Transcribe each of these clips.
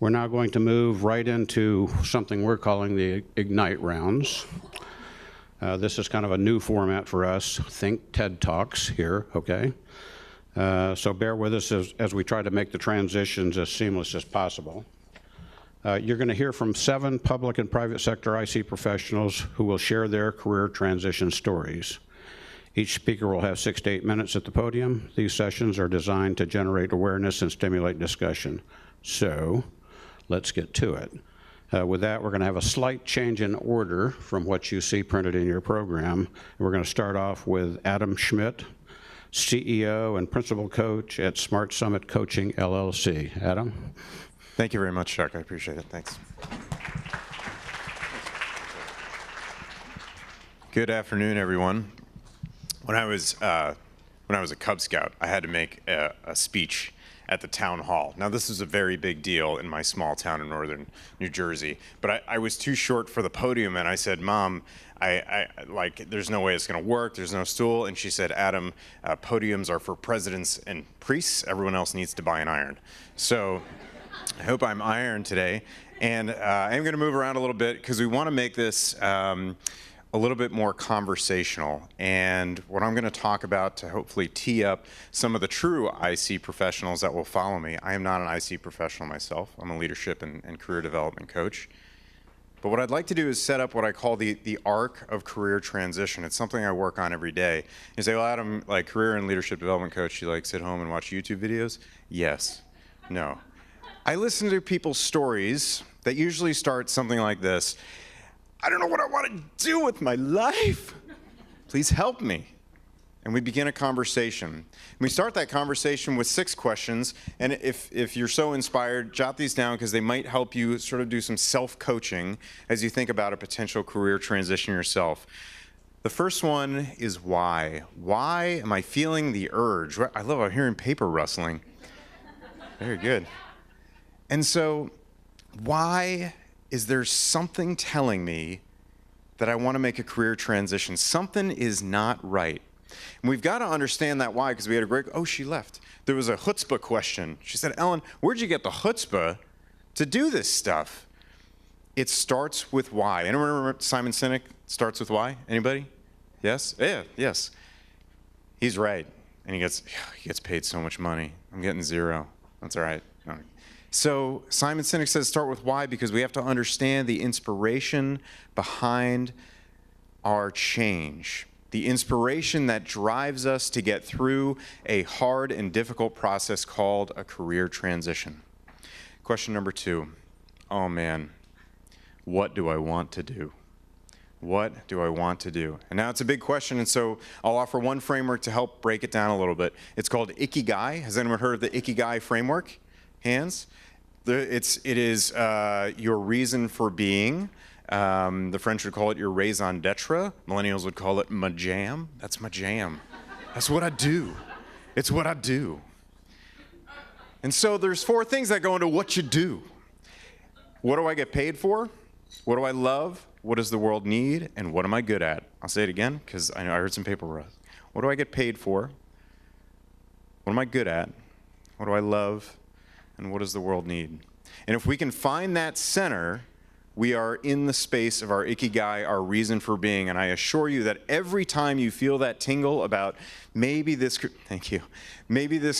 We're now going to move right into something we're calling the Ignite rounds. This is kind of a new format for us. Think TED Talks here, okay? So bear with us as we try to make the transitions as seamless as possible. You're going to hear from 7 public and private sector IC professionals who will share their career transition stories. Each speaker will have 6 to 8 minutes at the podium. These sessions are designed to generate awareness and stimulate discussion. So let's get to it. With that, we're going to have a slight change in order from what you see printed in your program. We're going to start off with Adam Schmidt, CEO and Principal Coach at Smart Summit Coaching, LLC. Adam? Thank you very much, Chuck. I appreciate it. Thanks. Good afternoon, everyone. When I was a Cub Scout, I had to make a speech at the town hall. Now, this is a very big deal in my small town in northern New Jersey, but I was too short for the podium, and I said, Mom, there's no way it's gonna work, there's no stool, and she said, Adam, podiums are for presidents and priests, everyone else needs to buy an iron. So I hope I'm ironed today, and I'm gonna move around a little bit because we wanna make this a little bit more conversational. And what I'm going to talk about to hopefully tee up some of the true IC professionals that will follow me. I am not an IC professional myself. I'm a leadership and career development coach. But what I'd like to do is set up what I call the arc of career transition. It's something I work on every day. You say, well, Adam, like career and leadership development coach, you like sit home and watch YouTube videos? Yes. No. I listen to people's stories that usually start something like this. I don't know what I want to do with my life. Please help me. And we begin a conversation. And we start that conversation with 6 questions. And if you're so inspired, jot these down because they might help you sort of do some self-coaching as you think about a potential career transition yourself. The first one is why. Why am I feeling the urge? I love hearing paper rustling. Very good. And so, why is there something telling me that I want to make a career transition? Something is not right. And we've got to understand that why, because we had a great, oh, she left. There was a chutzpah question. She said, Ellen, where'd you get the chutzpah to do this stuff? It starts with why. Anyone remember Simon Sinek starts with why? Anybody? Yes? Yeah, yes. He's right. And he gets paid so much money. I'm getting 0. That's all right. No. So Simon Sinek says start with why, because we have to understand the inspiration behind our change, the inspiration that drives us to get through a hard and difficult process called a career transition. Question number 2, oh man, what do I want to do? What do I want to do? And now it's a big question, and so I'll offer one framework to help break it down a little bit. It's called Ikigai. Has anyone heard of the Ikigai framework? Hands? It is your reason for being. The French would call it your raison d'etre. Millennials would call it ma jam. That's my jam. That's what I do. It's what I do. And so there's 4 things that go into what you do. What do I get paid for? What do I love? What does the world need? And what am I good at? I'll say it again because I heard some paper rust. What do I get paid for? What am I good at? What do I love? And what does the world need? And if we can find that center, we are in the space of our Ikigai, our reason for being. And I assure you that every time you feel that tingle about maybe this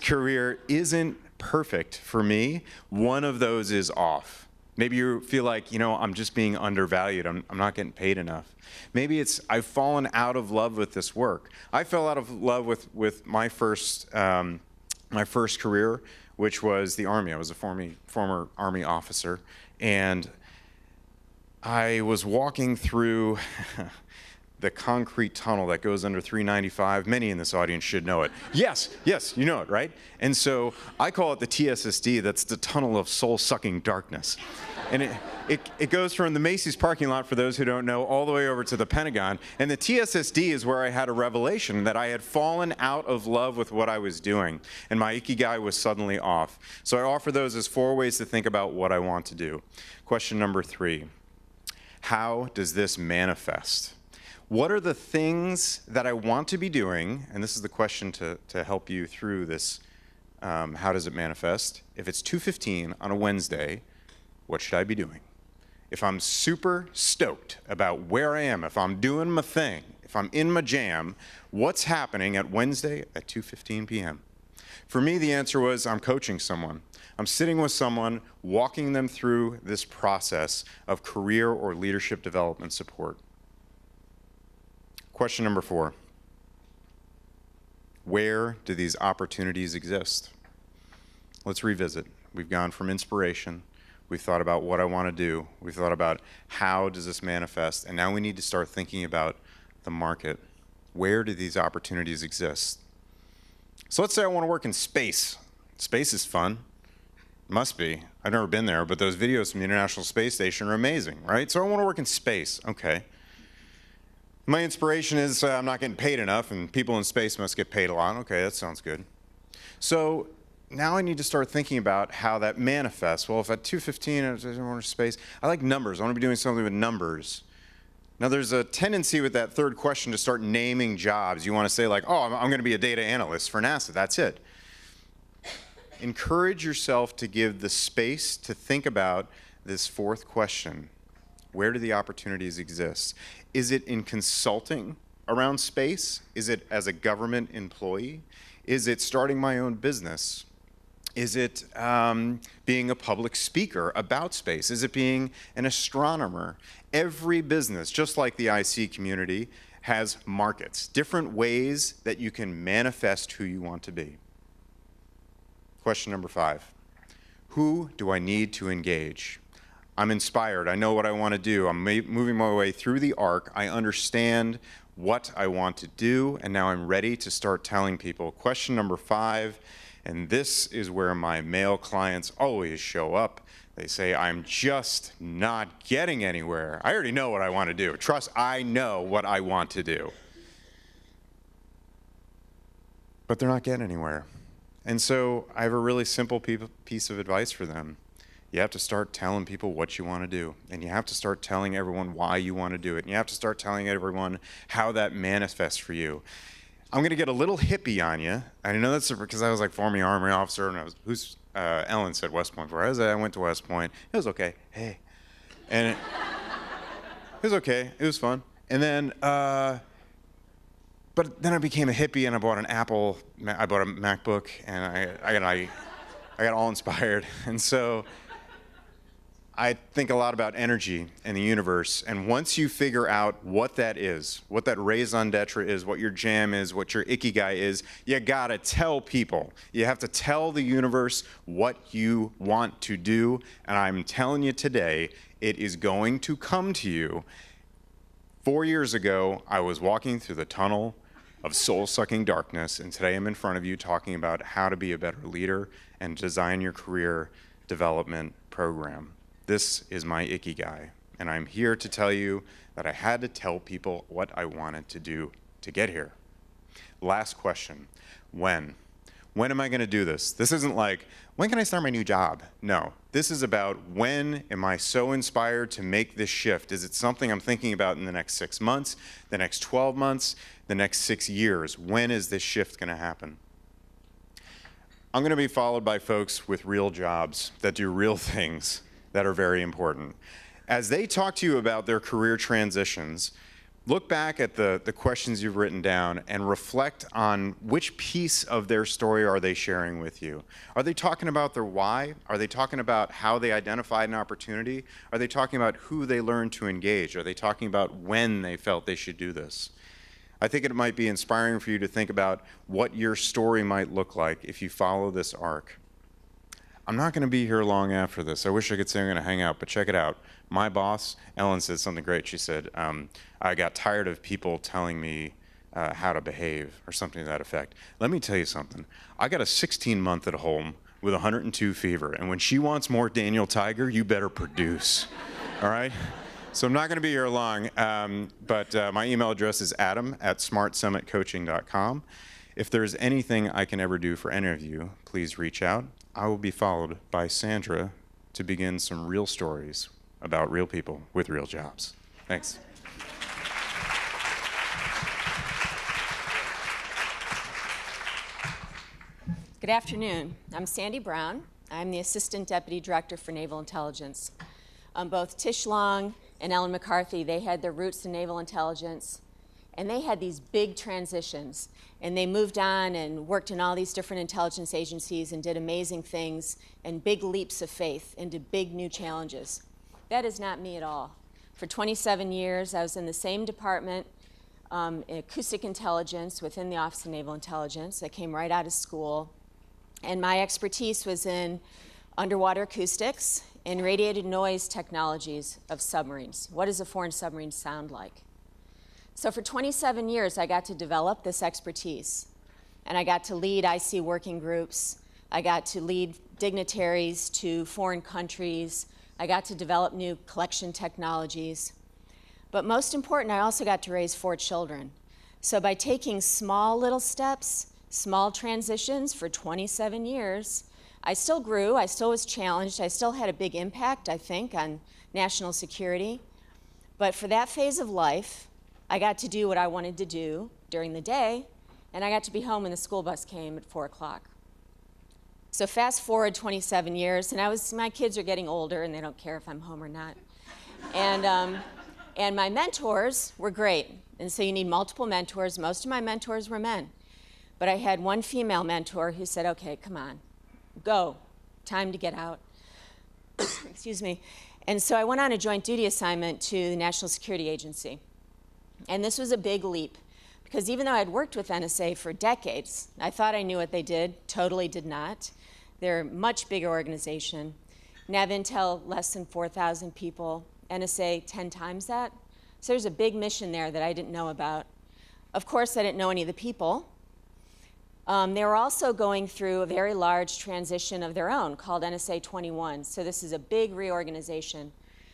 career isn't perfect for me, one of those is off. Maybe you feel like, I'm just being undervalued. I'm not getting paid enough. Maybe it's I've fallen out of love with this work. I fell out of love with my first career, which was the Army. I was a former Army officer, and I was walking through the concrete tunnel that goes under 395. Many in this audience should know it. Yes, you know it, right? And so I call it the TSSD. That's the tunnel of soul-sucking darkness. And it goes from the Macy's parking lot, for those who don't know, all the way over to the Pentagon. And the TSSD is where I had a revelation that I had fallen out of love with what I was doing. And my Ikigai was suddenly off. So I offer those as 4 ways to think about what I want to do. Question number 3. How does this manifest? What are the things that I want to be doing? And this is the question to help you through this. How does it manifest? If it's 2:15 on a Wednesday, what should I be doing? If I'm super stoked about where I am, if I'm doing my thing, if I'm in my jam, what's happening at Wednesday at 2:15 p.m.? For me, the answer was I'm coaching someone. I'm sitting with someone, walking them through this process of career or leadership development support. Question number 4. Where do these opportunities exist? Let's revisit. We've gone from inspiration. We've thought about what I want to do. We've thought about how does this manifest, and now we need to start thinking about the market. Where do these opportunities exist? So let's say I want to work in space. Space is fun. Must be. I've never been there, but those videos from the International Space Station are amazing, right? So I want to work in space. Okay. My inspiration is I'm not getting paid enough, and people in space must get paid a lot. Okay, that sounds good. So now I need to start thinking about how that manifests. Well, if at 2:15 I want to space, I like numbers. I want to be doing something with numbers. Now, there's a tendency with that third question to start naming jobs. You want to say like, oh, I'm going to be a data analyst for NASA. That's it. Encourage yourself to give the space to think about this fourth question. Where do the opportunities exist? Is it in consulting around space? Is it as a government employee? Is it starting my own business? Is it being a public speaker about space? Is it being an astronomer? Every business, just like the IC community, has markets, different ways that you can manifest who you want to be. Question number 5. Who do I need to engage? I'm inspired. I know what I want to do. I'm moving my way through the arc. I understand what I want to do, and now I'm ready to start telling people. Question number 5, and this is where my male clients always show up. They say, I'm just not getting anywhere. I already know what I want to do. Trust, I know what I want to do. But they're not getting anywhere. And so I have a really simple piece of advice for them. You have to start telling people what you want to do. And you have to start telling everyone why you want to do it. And you have to start telling everyone how that manifests for you. I'm going to get a little hippie on you. I know that's because I was like former Army officer, and Ellen said West Point before. I went to West Point. It was okay. Hey. And it was okay. It was fun. And then, but then I became a hippie, and I bought an Apple. I bought a MacBook, and I got all inspired. And so I think a lot about energy and the universe, and once you figure out what that is, what that raison d'etre is, what your jam is, what your ikigai is, you gotta tell people. You have to tell the universe what you want to do, and I'm telling you today, it is going to come to you. 4 years ago, I was walking through the tunnel of soul-sucking darkness, and today I'm in front of you talking about how to be a better leader and design your career development program. This is my ikigai, and I'm here to tell you that I had to tell people what I wanted to do to get here. Last question, when? When am I going to do this? This isn't like, when can I start my new job? No, this is about when am I so inspired to make this shift? Is it something I'm thinking about in the next 6 months, the next 12 months, the next 6 years? When is this shift going to happen? I'm going to be followed by folks with real jobs that do real things that are very important. As they talk to you about their career transitions, look back at the questions you've written down and reflect on which piece of their story are they sharing with you. Are they talking about their why? Are they talking about how they identified an opportunity? Are they talking about who they learned to engage? Are they talking about when they felt they should do this? I think it might be inspiring for you to think about what your story might look like if you follow this arc. I'm not going to be here long after this. I wish I could say I'm going to hang out, but check it out. My boss, Ellen, said something great. She said, I got tired of people telling me how to behave, or something to that effect. Let me tell you something. I got a 16-month at home with 102 fever, and when she wants more Daniel Tiger, you better produce, all right? So I'm not going to be here long, but my email address is adam@smartsummitcoaching.com. If there's anything I can ever do for any of you, please reach out. I will be followed by Sandra to begin some real stories about real people with real jobs. Thanks. Good afternoon. I'm Sandy Brown. I'm the Assistant Deputy Director for Naval Intelligence. Both Tish Long and Ellen McCarthy, they had their roots in naval intelligence, and they had these big transitions. And they moved on and worked in all these different intelligence agencies and did amazing things and big leaps of faith into big new challenges. That is not me at all. For 27 years, I was in the same department, acoustic intelligence within the Office of Naval Intelligence. I came right out of school. And my expertise was in underwater acoustics and radiated noise technologies of submarines. What does a foreign submarine sound like? So for 27 years, I got to develop this expertise. And I got to lead IC working groups. I got to lead dignitaries to foreign countries. I got to develop new collection technologies. But most important, I also got to raise 4 children. So by taking small little steps, small transitions for 27 years, I still grew, I still was challenged, I still had a big impact, I think, on national security. But for that phase of life, I got to do what I wanted to do during the day, and I got to be home when the school bus came at 4 o'clock. So fast forward 27 years, and my kids are getting older, and they don't care if I'm home or not. And my mentors were great, and so you need multiple mentors. Most of my mentors were men. But I had one female mentor who said, okay, come on, go, time to get out. Excuse me. And so I went on a joint duty assignment to the National Security Agency. And this was a big leap, because even though I'd worked with NSA for decades, I thought I knew what they did, totally did not. They're a much bigger organization. NavIntel, less than 4,000 people. NSA, 10 times that. So there's a big mission there that I didn't know about. Of course, I didn't know any of the people. They were also going through a very large transition of their own called NSA 21. So this is a big reorganization.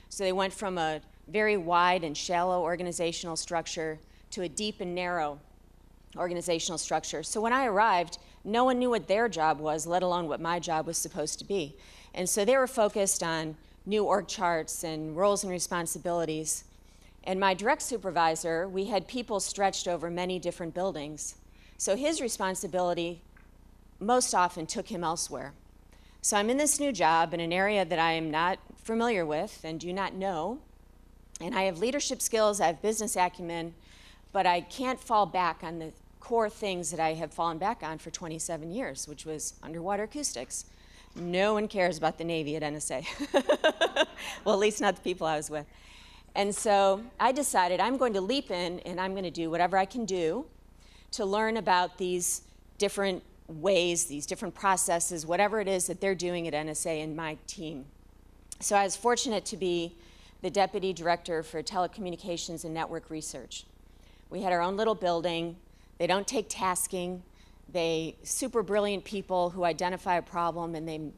So they went from a very wide and shallow organizational structure to a deep and narrow organizational structure. So when I arrived, no one knew what their job was, let alone what my job was supposed to be. And so they were focused on new org charts and roles and responsibilities. And my direct supervisor, we had people stretched over many different buildings. So his responsibility most often took him elsewhere. So I'm in this new job in an area that I am not familiar with and do not know. And I have leadership skills, I have business acumen, but I can't fall back on the core things that I have fallen back on for 27 years, which was underwater acoustics. No one cares about the Navy at NSA. Well, at least not the people I was with. And so I decided I'm going to leap in and I'm going to do whatever I can do to learn about these different ways, these different processes, whatever it is that they're doing at NSA and my team. So I was fortunate to be the Deputy Director for Telecommunications and Network Research. We had our own little building. They don't take tasking. They super brilliant people who identify a problem and they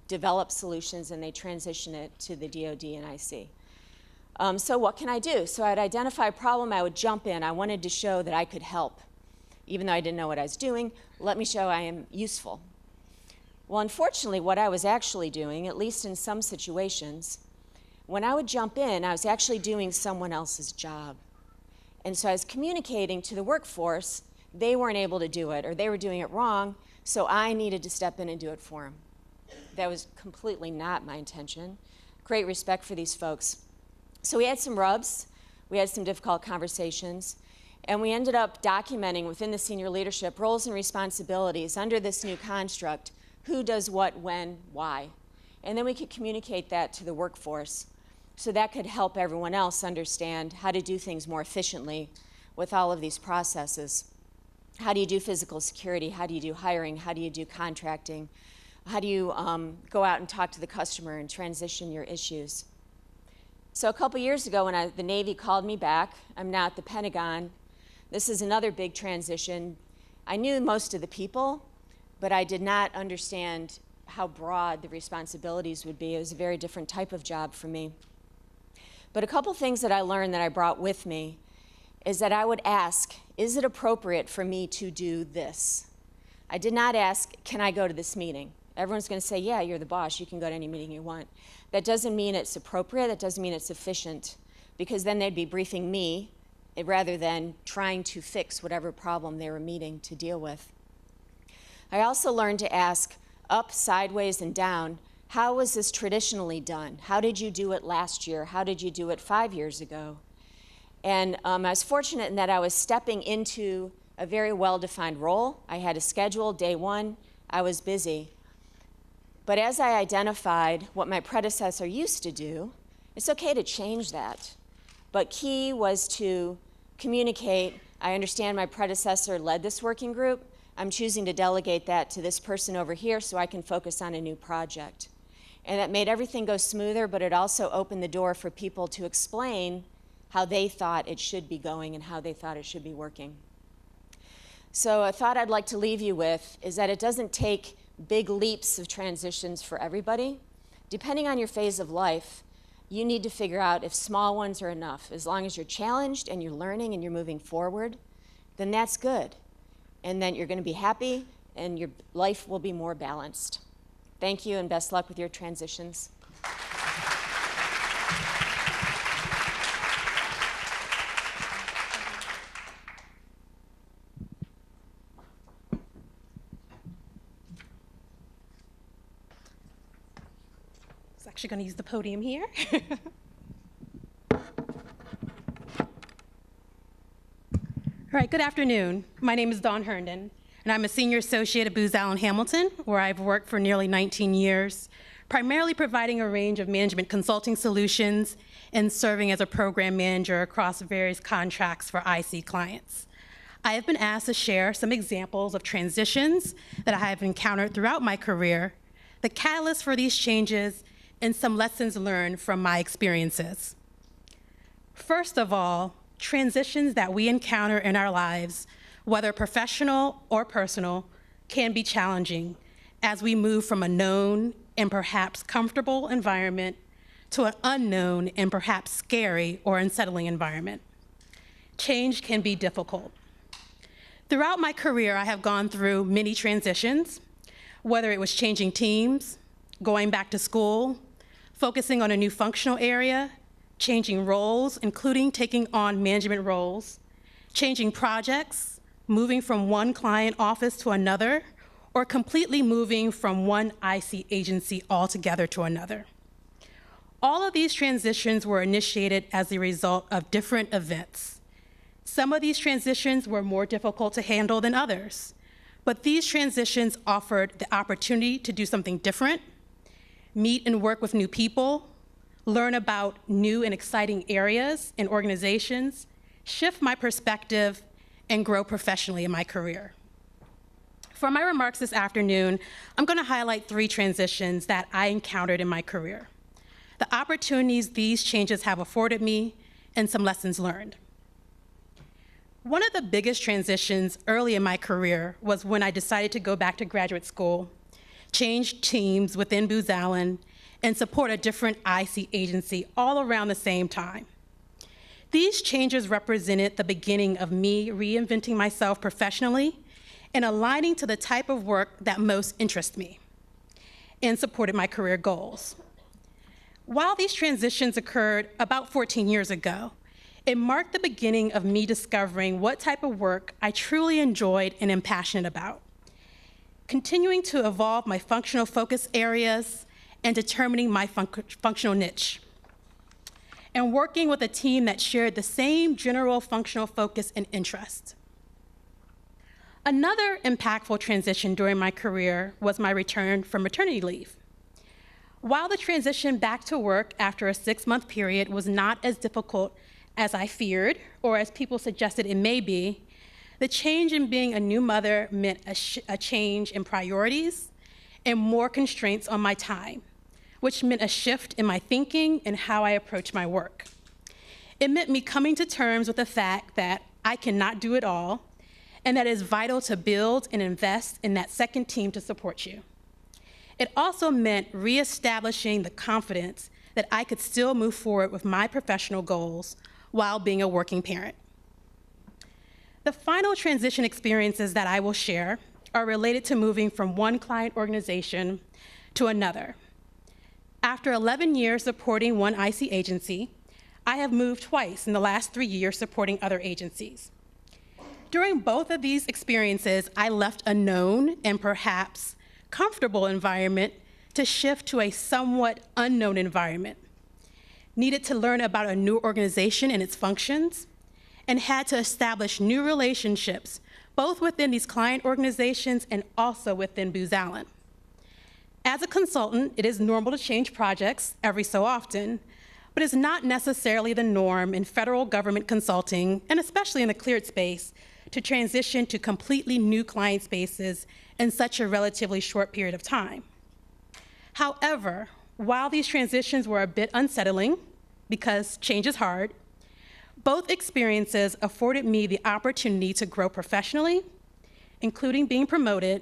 develop solutions and they transition it to the DoD and IC. So what can I do? So I'd identify a problem, I would jump in. I wanted to show that I could help. Even though I didn't know what I was doing, let me show I am useful. Well, unfortunately, what I was actually doing, at least in some situations, when I would jump in, I was actually doing someone else's job. And so I was communicating to the workforce, they weren't able to do it, or they were doing it wrong, so I needed to step in and do it for them. That was completely not my intention. Great respect for these folks. So we had some rubs, we had some difficult conversations, and we ended up documenting within the senior leadership roles and responsibilities under this new construct, who does what, when, why. And then we could communicate that to the workforce. So that could help everyone else understand how to do things more efficiently with all of these processes. How do you do physical security? How do you do hiring? How do you do contracting? How do you go out and talk to the customer and transition your issues? So a couple years ago when the Navy called me back, I'm now at the Pentagon. This is another big transition. I knew most of the people, but I did not understand how broad the responsibilities would be. It was a very different type of job for me. But a couple things that I learned that I brought with me is that I would ask, is it appropriate for me to do this? I did not ask, can I go to this meeting? Everyone's going to say, yeah, you're the boss, you can go to any meeting you want. That doesn't mean it's appropriate, that doesn't mean it's efficient, because then they'd be briefing me rather than trying to fix whatever problem they were meeting to deal with. I also learned to ask, up, sideways, and down. How was this traditionally done? How did you do it last year? How did you do it 5 years ago? And I was fortunate in that I was stepping into a very well-defined role. I had a schedule, day one, I was busy. But as I identified what my predecessor used to do, it's okay to change that. But key was to communicate, I understand my predecessor led this working group. I'm choosing to delegate that to this person over here so I can focus on a new project. And that made everything go smoother, but it also opened the door for people to explain how they thought it should be going and how they thought it should be working. So a thought I'd like to leave you with is that it doesn't take big leaps of transitions for everybody. Depending on your phase of life, you need to figure out if small ones are enough. As long as you're challenged and you're learning and you're moving forward, then that's good. And then you're going to be happy and your life will be more balanced. Thank you and best luck with your transitions. Actually going to use the podium here. All right, good afternoon. My name is Dawn Herndon, and I'm a senior associate at Booz Allen Hamilton, where I've worked for nearly 19 years, primarily providing a range of management consulting solutions and serving as a program manager across various contracts for IC clients. I have been asked to share some examples of transitions that I have encountered throughout my career, the catalyst for these changes, and some lessons learned from my experiences. First of all, transitions that we encounter in our lives, whether professional or personal, can be challenging as we move from a known and perhaps comfortable environment to an unknown and perhaps scary or unsettling environment. Change can be difficult. Throughout my career, I have gone through many transitions, whether it was changing teams, going back to school, focusing on a new functional area, changing roles, including taking on management roles, changing projects, moving from one client office to another, or completely moving from one IC agency altogether to another. All of these transitions were initiated as a result of different events. Some of these transitions were more difficult to handle than others, but these transitions offered the opportunity to do something different, meet and work with new people, learn about new and exciting areas and organizations, shift my perspective, and grow professionally in my career. For my remarks this afternoon, I'm going to highlight 3 transitions that I encountered in my career, the opportunities these changes have afforded me, and some lessons learned. One of the biggest transitions early in my career was when I decided to go back to graduate school, change teams within Booz Allen, and support a different IC agency all around the same time. These changes represented the beginning of me reinventing myself professionally and aligning to the type of work that most interests me and supported my career goals. While these transitions occurred about 14 years ago, it marked the beginning of me discovering what type of work I truly enjoyed and am passionate about, continuing to evolve my functional focus areas and determining my functional niche, and working with a team that shared the same general functional focus and interest. Another impactful transition during my career was my return from maternity leave. While the transition back to work after a 6-month period was not as difficult as I feared, or as people suggested it may be, the change in being a new mother meant a change in priorities and more constraints on my time, which meant a shift in my thinking and how I approach my work. It meant me coming to terms with the fact that I cannot do it all, and that it is vital to build and invest in that second team to support you. It also meant reestablishing the confidence that I could still move forward with my professional goals while being a working parent. The final transition experiences that I will share are related to moving from one client organization to another. After 11 years supporting one IC agency, I have moved twice in the last 3 years supporting other agencies. During both of these experiences, I left a known and perhaps comfortable environment to shift to a somewhat unknown environment, needed to learn about a new organization and its functions, and had to establish new relationships, both within these client organizations and also within Booz Allen. As a consultant, it is normal to change projects every so often, but it's not necessarily the norm in federal government consulting, and especially in the cleared space, to transition to completely new client spaces in such a relatively short period of time. However, while these transitions were a bit unsettling, because change is hard, both experiences afforded me the opportunity to grow professionally, including being promoted,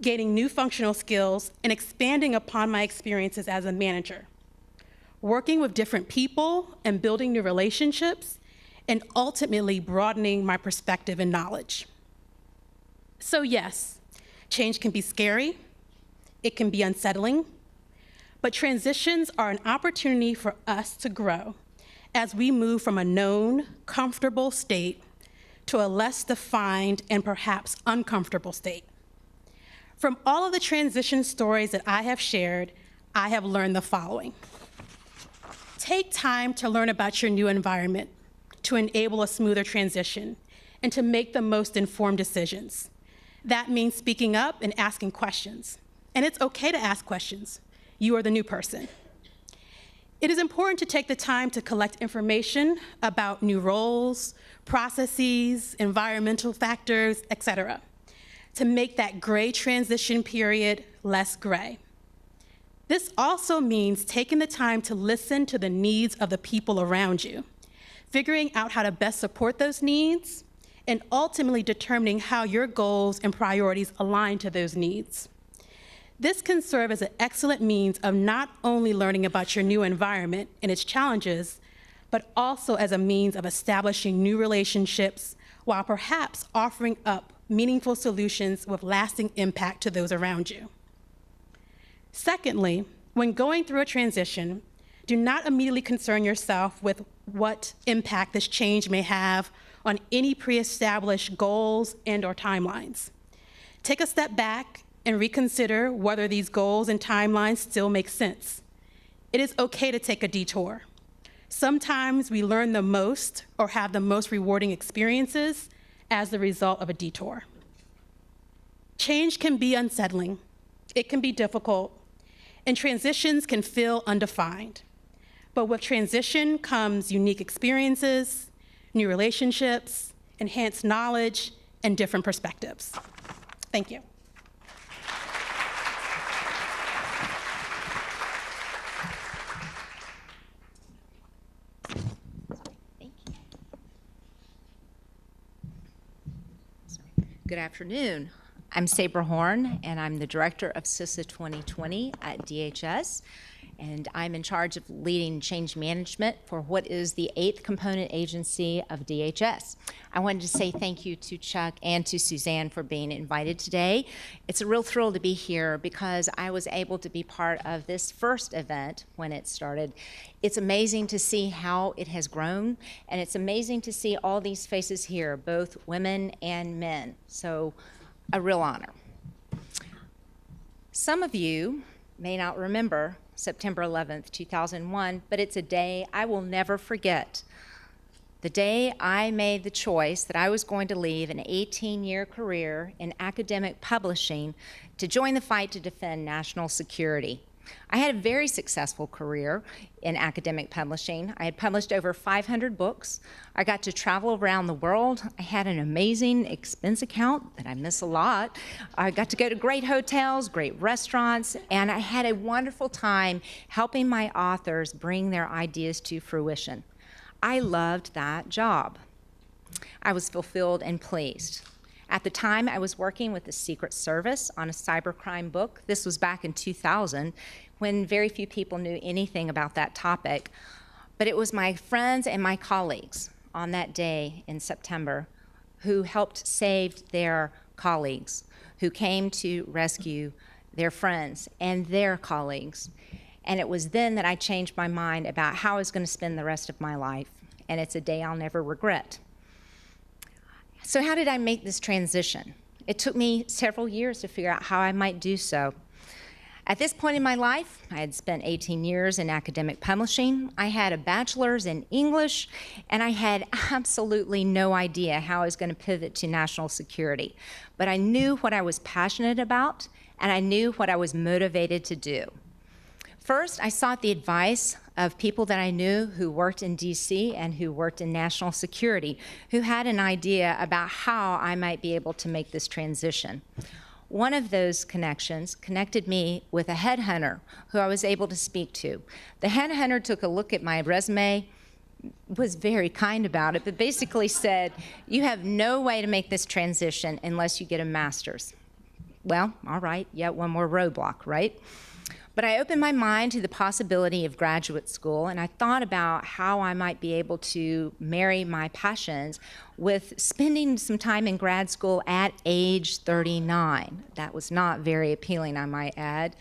gaining new functional skills, and expanding upon my experiences as a manager, working with different people and building new relationships, and ultimately broadening my perspective and knowledge. So yes, change can be scary, it can be unsettling, but transitions are an opportunity for us to grow as we move from a known, comfortable state to a less defined and perhaps uncomfortable state. From all of the transition stories that I have shared, I have learned the following. Take time to learn about your new environment to enable a smoother transition and to make the most informed decisions. That means speaking up and asking questions. And it's okay to ask questions. You are the new person. It is important to take the time to collect information about new roles, processes, environmental factors, etc., to make that gray transition period less gray. This also means taking the time to listen to the needs of the people around you, figuring out how to best support those needs, and ultimately determining how your goals and priorities align to those needs. This can serve as an excellent means of not only learning about your new environment and its challenges, but also as a means of establishing new relationships while perhaps offering up meaningful solutions with lasting impact to those around you. Secondly, when going through a transition, do not immediately concern yourself with what impact this change may have on any pre-established goals and/or timelines. Take a step back and reconsider whether these goals and timelines still make sense. It is okay to take a detour. Sometimes we learn the most or have the most rewarding experiences as the result of a detour. Change can be unsettling, it can be difficult, and transitions can feel undefined. But with transition comes unique experiences, new relationships, enhanced knowledge, and different perspectives. Thank you. Good afternoon. I'm Sabra Horne, and I'm the director of CISA 2020 at DHS, and I'm in charge of leading change management for what is the 8th component agency of DHS. I wanted to say thank you to Chuck and to Suzanne for being invited today. It's a real thrill to be here because I was able to be part of this first event when it started. It's amazing to see how it has grown, and it's amazing to see all these faces here, both women and men. So, a real honor. Some of you may not remember September 11th, 2001, but it's a day I will never forget. The day I made the choice that I was going to leave an 18-year career in academic publishing to join the fight to defend national security. I had a very successful career in academic publishing. I had published over 500 books. I got to travel around the world. I had an amazing expense account that I miss a lot. I got to go to great hotels, great restaurants, and I had a wonderful time helping my authors bring their ideas to fruition. I loved that job. I was fulfilled and pleased. At the time, I was working with the Secret Service on a cybercrime book. This was back in 2000, when very few people knew anything about that topic. But it was my friends and my colleagues on that day in September who helped save their colleagues, who came to rescue their friends and their colleagues. And it was then that I changed my mind about how I was going to spend the rest of my life. And it's a day I'll never regret. So how did I make this transition? It took me several years to figure out how I might do so. At this point in my life, I had spent 18 years in academic publishing. I had a bachelor's in English, and I had absolutely no idea how I was going to pivot to national security. But I knew what I was passionate about, and I knew what I was motivated to do. First, I sought the advice of people that I knew who worked in DC and who worked in national security, who had an idea about how I might be able to make this transition. One of those connections connected me with a headhunter who I was able to speak to. The headhunter took a look at my resume, was very kind about it, but basically said, you have no way to make this transition unless you get a master's. Well, all right, yet one more roadblock, right? But I opened my mind to the possibility of graduate school, and I thought about how I might be able to marry my passions with spending some time in grad school at age 39. That was not very appealing, I might add.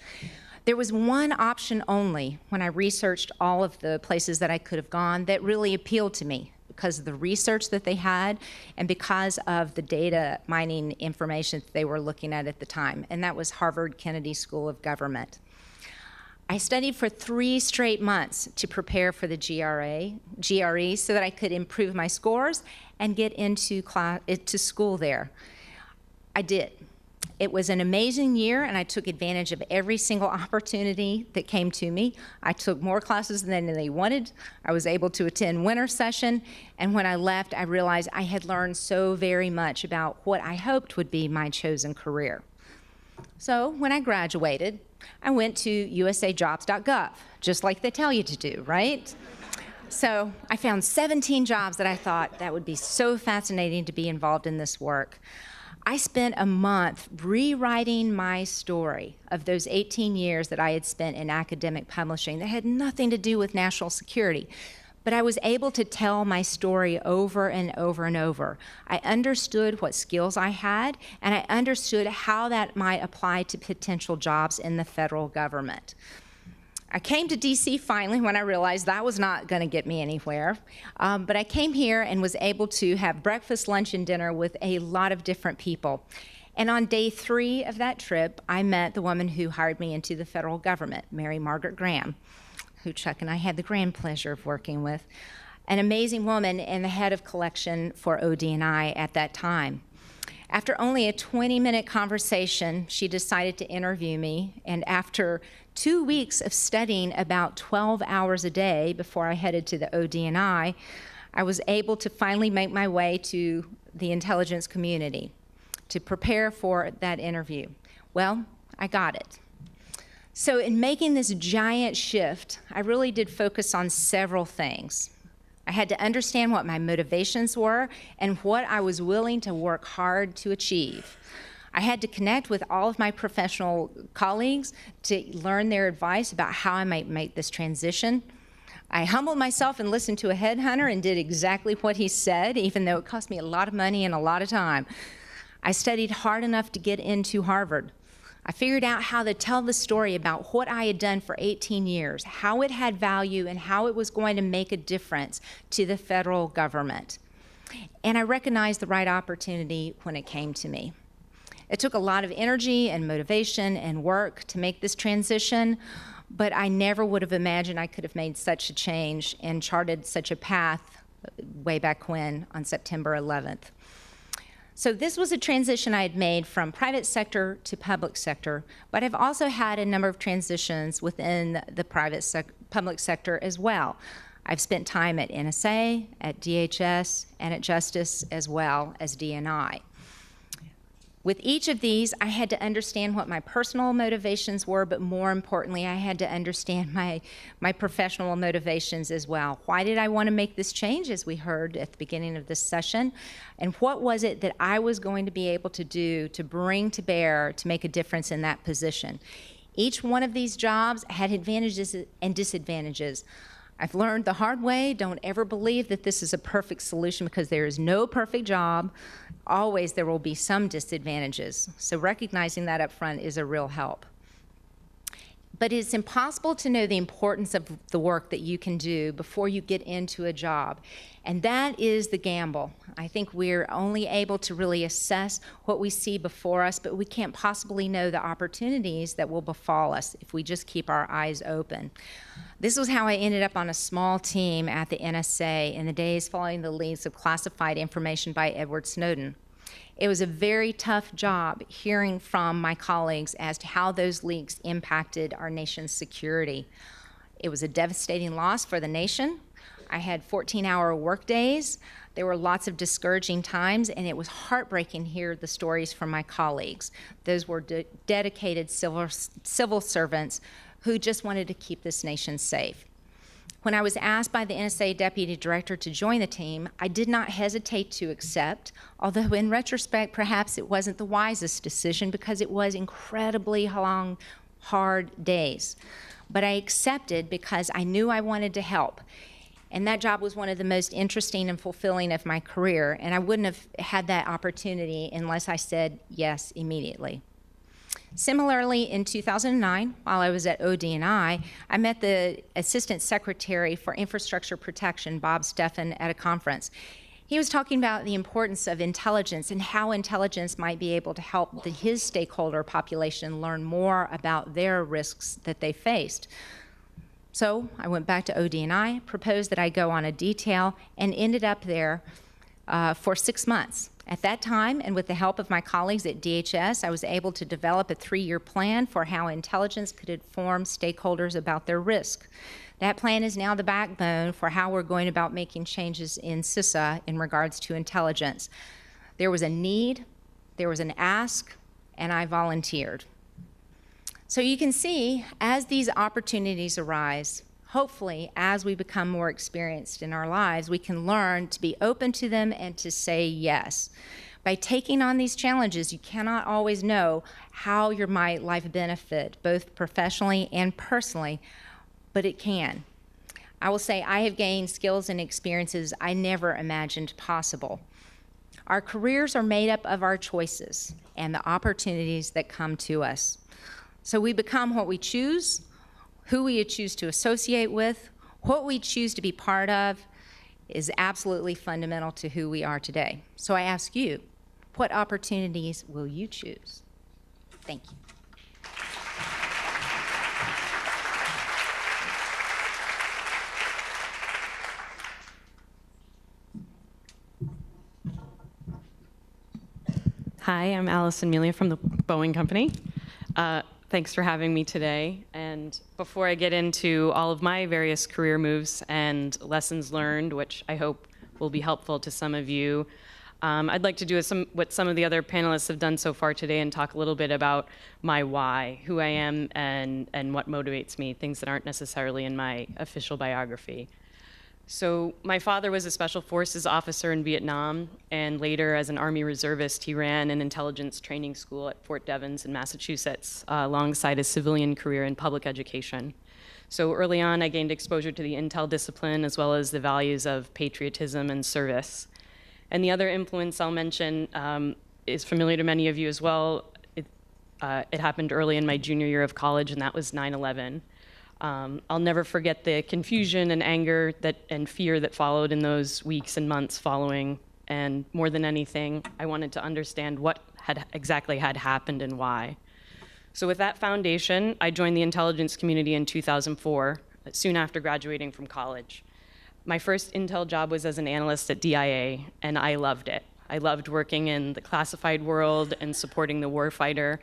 There was one option only when I researched all of the places that I could have gone that really appealed to me because of the research that they had and because of the data mining information that they were looking at the time, and that was Harvard Kennedy School of Government. I studied for 3 straight months to prepare for the GRE so that I could improve my scores and get into school there. I did. It was an amazing year, and I took advantage of every single opportunity that came to me. I took more classes than they wanted. I was able to attend winter session, and when I left, I realized I had learned so very much about what I hoped would be my chosen career. So when I graduated, I went to usajobs.gov, just like they tell you to do, right? So I found 17 jobs that I thought that would be so fascinating to be involved in this work. I spent a month rewriting my story of those 18 years that I had spent in academic publishing that had nothing to do with national security. But I was able to tell my story over and over and over. I understood what skills I had, and I understood how that might apply to potential jobs in the federal government. I came to DC finally when I realized that was not going to get me anywhere. But I came here and was able to have breakfast, lunch, and dinner with a lot of different people. And on day 3 of that trip, I met the woman who hired me into the federal government, Mary Margaret Graham, who Chuck and I had the grand pleasure of working with, an amazing woman and the head of collection for OD&I at that time. After only a 20-minute conversation, she decided to interview me, and after 2 weeks of studying about 12 hours a day before I headed to the OD&I, I was able to finally make my way to the intelligence community to prepare for that interview. Well, I got it. So in making this giant shift, I really did focus on several things. I had to understand what my motivations were and what I was willing to work hard to achieve. I had to connect with all of my professional colleagues to learn their advice about how I might make this transition. I humbled myself and listened to a headhunter and did exactly what he said, even though it cost me a lot of money and a lot of time. I studied hard enough to get into Harvard. I figured out how to tell the story about what I had done for 18 years, how it had value, and how it was going to make a difference to the federal government. And I recognized the right opportunity when it came to me. It took a lot of energy and motivation and work to make this transition, but I never would have imagined I could have made such a change and charted such a path way back when on September 11th. So this was a transition I had made from private sector to public sector, but I've also had a number of transitions within the public sector as well. I've spent time at NSA, at DHS, and at Justice, as well as DNI. With each of these, I had to understand what my personal motivations were, but more importantly, I had to understand my professional motivations as well. Why did I want to make this change, as we heard at the beginning of this session? And what was it that I was going to be able to do to bring to bear to make a difference in that position? Each one of these jobs had advantages and disadvantages. I've learned the hard way, don't ever believe that this is a perfect solution because there is no perfect job. Always there will be some disadvantages. So recognizing that up front is a real help. But it's impossible to know the importance of the work that you can do before you get into a job. And that is the gamble. I think we're only able to really assess what we see before us, but we can't possibly know the opportunities that will befall us if we just keep our eyes open. This was how I ended up on a small team at the NSA in the days following the leaks of classified information by Edward Snowden. It was a very tough job hearing from my colleagues as to how those leaks impacted our nation's security. It was a devastating loss for the nation. I had 14-hour work days. There were lots of discouraging times, and it was heartbreaking to hear the stories from my colleagues. Those were dedicated civil servants who just wanted to keep this nation safe. When I was asked by the NSA Deputy Director to join the team, I did not hesitate to accept, although in retrospect, perhaps it wasn't the wisest decision because it was incredibly long, hard days. But I accepted because I knew I wanted to help. And that job was one of the most interesting and fulfilling of my career, and I wouldn't have had that opportunity unless I said yes immediately. Similarly, in 2009, while I was at OD&I met the Assistant Secretary for Infrastructure Protection, Bob Steffen, at a conference. He was talking about the importance of intelligence and how intelligence might be able to help his stakeholder population learn more about their risks that they faced. So I went back to OD&I, proposed that I go on a detail, and ended up there for 6 months. At that time, and with the help of my colleagues at DHS, I was able to develop a 3-year plan for how intelligence could inform stakeholders about their risk. That plan is now the backbone for how we're going about making changes in CISA in regards to intelligence. There was a need, there was an ask, and I volunteered. So you can see, as these opportunities arise, hopefully, as we become more experienced in our lives, we can learn to be open to them and to say yes. By taking on these challenges, you cannot always know how your life benefit, both professionally and personally, but it can. I will say I have gained skills and experiences I never imagined possible. Our careers are made up of our choices and the opportunities that come to us. So we become what we choose, who we choose to associate with, what we choose to be part of is absolutely fundamental to who we are today. So I ask you, what opportunities will you choose? Thank you. Hi, I'm Allison, Melia from the Boeing company. Thanks for having me today. And before I get into all of my various career moves and lessons learned, which I hope will be helpful to some of you, I'd like to do what some of the other panelists have done so far today and talk a little bit about my why, who I am, and what motivates me, things that aren't necessarily in my official biography. So my father was a special forces officer in Vietnam, and later as an Army reservist, he ran an intelligence training school at Fort Devens in Massachusetts, alongside his civilian career in public education. So early on, I gained exposure to the intel discipline as well as the values of patriotism and service. And the other influence I'll mention is familiar to many of you as well. It happened early in my junior year of college, and that was 9/11. I'll never forget the confusion and anger and fear that followed in those weeks and months following. And more than anything, I wanted to understand what exactly had happened and why. So with that foundation, I joined the intelligence community in 2004, soon after graduating from college. My first intel job was as an analyst at DIA, and I loved it. I loved working in the classified world and supporting the warfighter.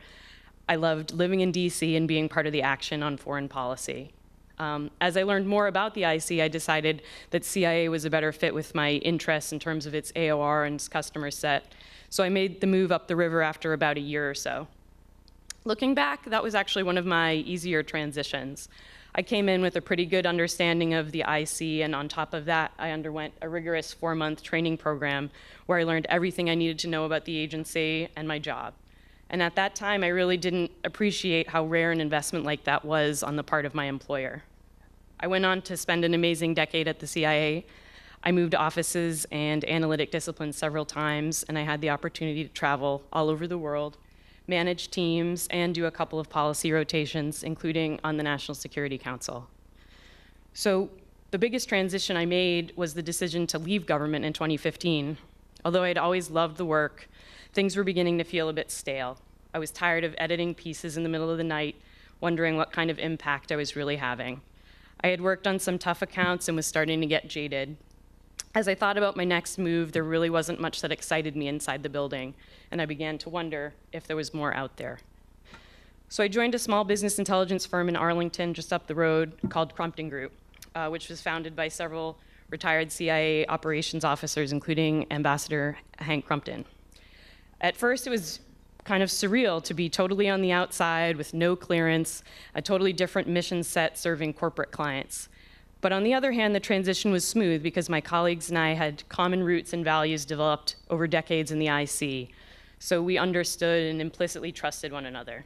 I loved living in DC and being part of the action on foreign policy. As I learned more about the IC, I decided that CIA was a better fit with my interests in terms of its AOR and its customer set. So I made the move up the river after about a year or so. Looking back, that was actually one of my easier transitions. I came in with a pretty good understanding of the IC, and on top of that, I underwent a rigorous 4-month training program where I learned everything I needed to know about the agency and my job. And at that time, I really didn't appreciate how rare an investment like that was on the part of my employer. I went on to spend an amazing decade at the CIA. I moved offices and analytic disciplines several times, and I had the opportunity to travel all over the world, manage teams, and do a couple of policy rotations, including on the National Security Council. So the biggest transition I made was the decision to leave government in 2015. Although I'd always loved the work, things were beginning to feel a bit stale. I was tired of editing pieces in the middle of the night, wondering what kind of impact I was really having. I had worked on some tough accounts and was starting to get jaded. As I thought about my next move, there really wasn't much that excited me inside the building, and I began to wonder if there was more out there. So I joined a small business intelligence firm in Arlington, just up the road, called Crumpton Group, which was founded by several retired CIA operations officers, including Ambassador Hank Crumpton. At first, it was kind of surreal to be totally on the outside with no clearance, a totally different mission set serving corporate clients. But on the other hand, the transition was smooth because my colleagues and I had common roots and values developed over decades in the IC, so we understood and implicitly trusted one another.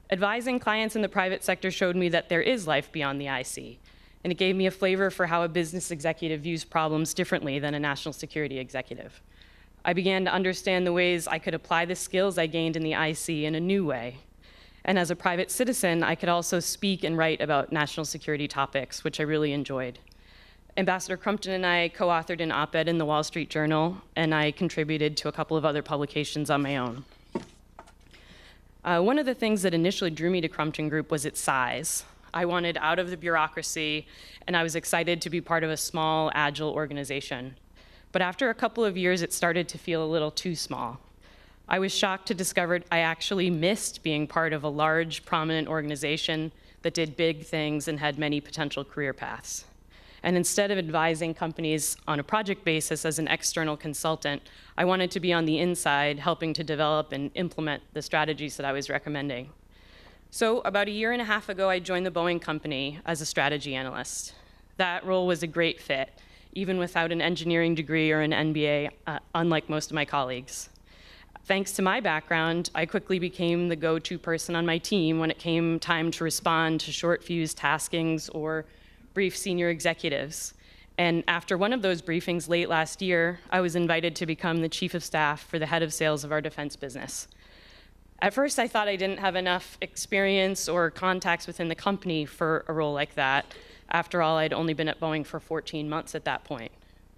Advising clients in the private sector showed me that there is life beyond the IC, and it gave me a flavor for how a business executive views problems differently than a national security executive. I began to understand the ways I could apply the skills I gained in the IC in a new way. And as a private citizen, I could also speak and write about national security topics, which I really enjoyed. Ambassador Crumpton and I co-authored an op-ed in the Wall Street Journal, and I contributed to a couple of other publications on my own. One of the things that initially drew me to Crumpton Group was its size. I wanted out of the bureaucracy, and I was excited to be part of a small, agile organization. But after a couple of years, it started to feel a little too small. I was shocked to discover I actually missed being part of a large, prominent organization that did big things and had many potential career paths. And instead of advising companies on a project basis as an external consultant, I wanted to be on the inside, helping to develop and implement the strategies that I was recommending. So about a year and a half ago, I joined the Boeing company as a strategy analyst. That role was a great fit, even without an engineering degree or an MBA, unlike most of my colleagues. Thanks to my background, I quickly became the go-to person on my team when it came time to respond to short-fuse taskings or brief senior executives. And after one of those briefings late last year, I was invited to become the chief of staff for the head of sales of our defense business. At first, I thought I didn't have enough experience or contacts within the company for a role like that. After all, I'd only been at Boeing for 14 months at that point.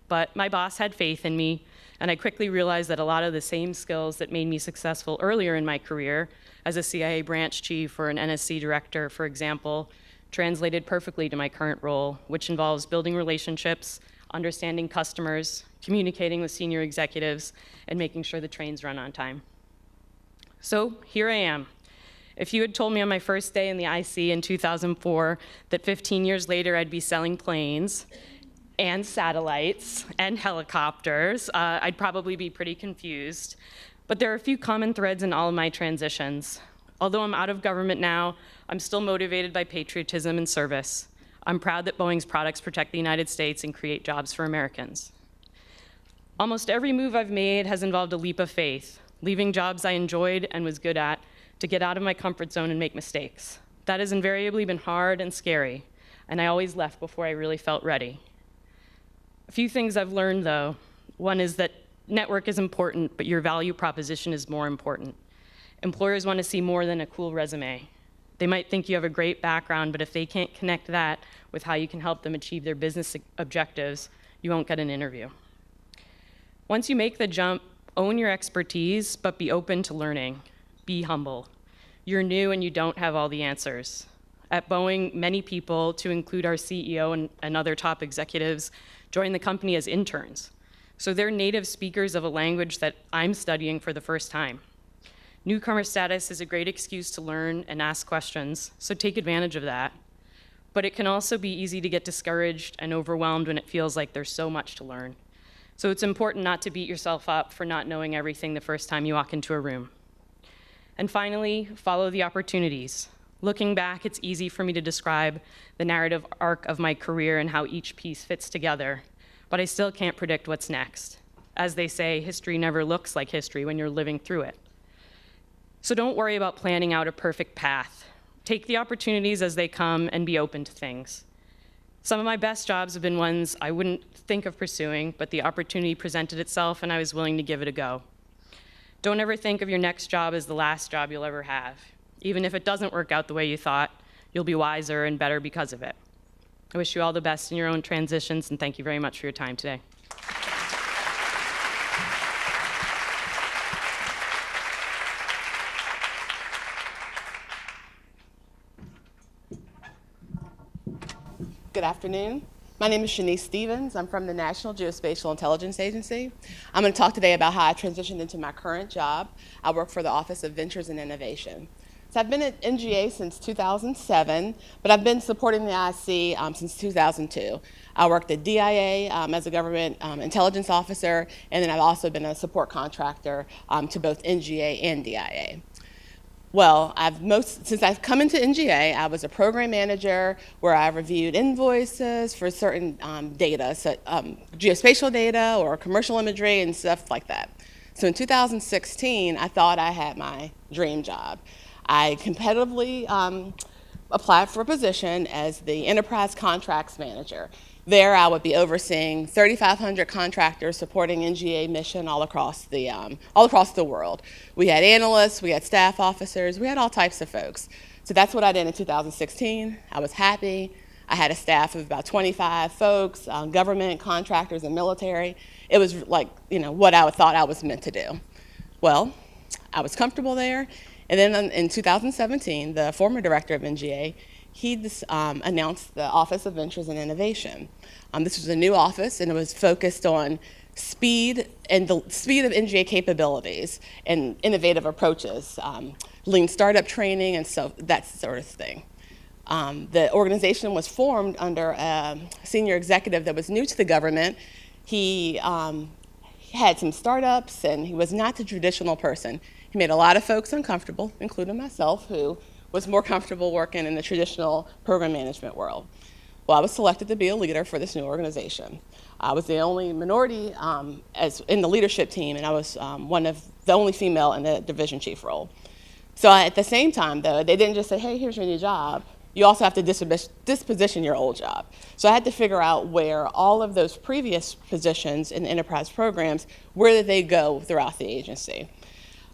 But my boss had faith in me, and I quickly realized that a lot of the same skills that made me successful earlier in my career, as a CIA branch chief or an NSC director, for example, translated perfectly to my current role, which involves building relationships, understanding customers, communicating with senior executives, and making sure the trains run on time. So here I am. If you had told me on my first day in the IC in 2004 that 15 years later I'd be selling planes and satellites and helicopters, I'd probably be pretty confused. But there are a few common threads in all of my transitions. Although I'm out of government now, I'm still motivated by patriotism and service. I'm proud that Boeing's products protect the United States and create jobs for Americans. Almost every move I've made has involved a leap of faith, leaving jobs I enjoyed and was good at to get out of my comfort zone and make mistakes. That has invariably been hard and scary, and I always left before I really felt ready. A few things I've learned, though. One is that network is important, but your value proposition is more important. Employers want to see more than a cool resume. They might think you have a great background, but if they can't connect that with how you can help them achieve their business objectives, you won't get an interview. Once you make the jump, own your expertise, but be open to learning. Be humble. You're new and you don't have all the answers. At Boeing, many people, to include our CEO and other top executives, join the company as interns. So they're native speakers of a language that I'm studying for the first time. Newcomer status is a great excuse to learn and ask questions, so take advantage of that. But it can also be easy to get discouraged and overwhelmed when it feels like there's so much to learn. So it's important not to beat yourself up for not knowing everything the first time you walk into a room. And finally, follow the opportunities. Looking back, it's easy for me to describe the narrative arc of my career and how each piece fits together, but I still can't predict what's next. As they say, history never looks like history when you're living through it. So don't worry about planning out a perfect path. Take the opportunities as they come and be open to things. Some of my best jobs have been ones I wouldn't think of pursuing, but the opportunity presented itself and I was willing to give it a go. Don't ever think of your next job as the last job you'll ever have. Even if it doesn't work out the way you thought, you'll be wiser and better because of it. I wish you all the best in your own transitions, and thank you very much for your time today. Good afternoon. My name is Shanece Stevens. I'm from the National Geospatial Intelligence Agency. I'm going to talk today about how I transitioned into my current job. I work for the Office of Ventures and Innovation. So I've been at NGA since 2007, but I've been supporting the IC since 2002. I worked at DIA as a government intelligence officer, and then I've also been a support contractor to both NGA and DIA. Well, since I've come into NGA, I was a program manager where I reviewed invoices for certain data, so, geospatial data or commercial imagery and stuff like that. So in 2016, I thought I had my dream job. I competitively applied for a position as the enterprise contracts manager. There, I would be overseeing 3,500 contractors supporting NGA mission all across the world. We had analysts, we had staff officers, we had all types of folks. So that's what I did in 2016. I was happy. I had a staff of about 25 folks, government, contractors, and military. It was like, what I thought I was meant to do. Well, I was comfortable there. And then in 2017, the former director of NGA, he announced the Office of Ventures and Innovation. This was a new office, and it was focused on speed and the speed of NGA capabilities and innovative approaches, lean startup training, and so that sort of thing. The organization was formed under a senior executive that was new to the government. He had some startups, and he was not the traditional person. He made a lot of folks uncomfortable, including myself, who was more comfortable working in the traditional program management world. Well, I was selected to be a leader for this new organization. I was the only minority in the leadership team, and I was one of the only female in the division chief role. So at the same time, though, they didn't just say, hey, here's your new job. You also have to disposition your old job. So I had to figure out where all of those previous positions in the enterprise programs, where did they go throughout the agency?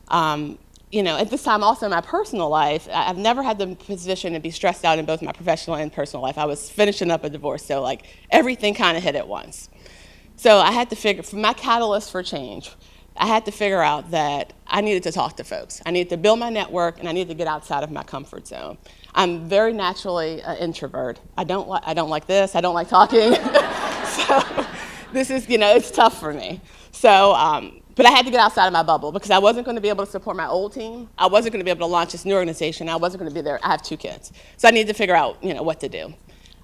At this time also in my personal life, I've never had the position to be stressed out in both my professional and personal life. I was finishing up a divorce, so like everything kind of hit at once. So I had to figure, for my catalyst for change, I had to figure out that I needed to talk to folks. I needed to build my network, and I needed to get outside of my comfort zone. I'm very naturally an introvert. I don't like this. I don't like talking. So this is, it's tough for me. So, but I had to get outside of my bubble because I wasn't going to be able to support my old team. I wasn't going to be able to launch this new organization. I wasn't going to be there. I have 2 kids. So I needed to figure out, what to do.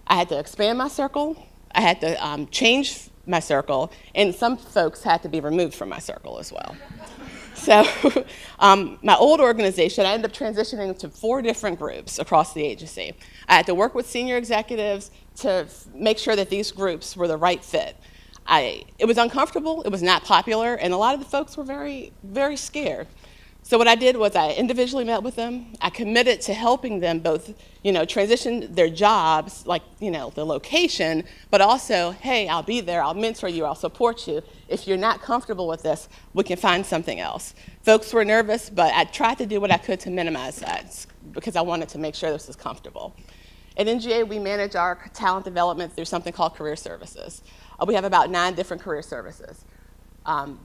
I had to expand my circle. I had to change my circle. And some folks had to be removed from my circle as well. So my old organization, I ended up transitioning to 4 different groups across the agency. I had to work with senior executives to make sure that these groups were the right fit. It was uncomfortable, it was not popular, and a lot of the folks were very, very scared. So what I did was I individually met with them. I committed to helping them both, transition their jobs, like, the location, but also, hey, I'll be there, I'll mentor you, I'll support you. If you're not comfortable with this, we can find something else. Folks were nervous, but I tried to do what I could to minimize that because I wanted to make sure this was comfortable. At NGA, we manage our talent development through something called career services. We have about 9 different career services.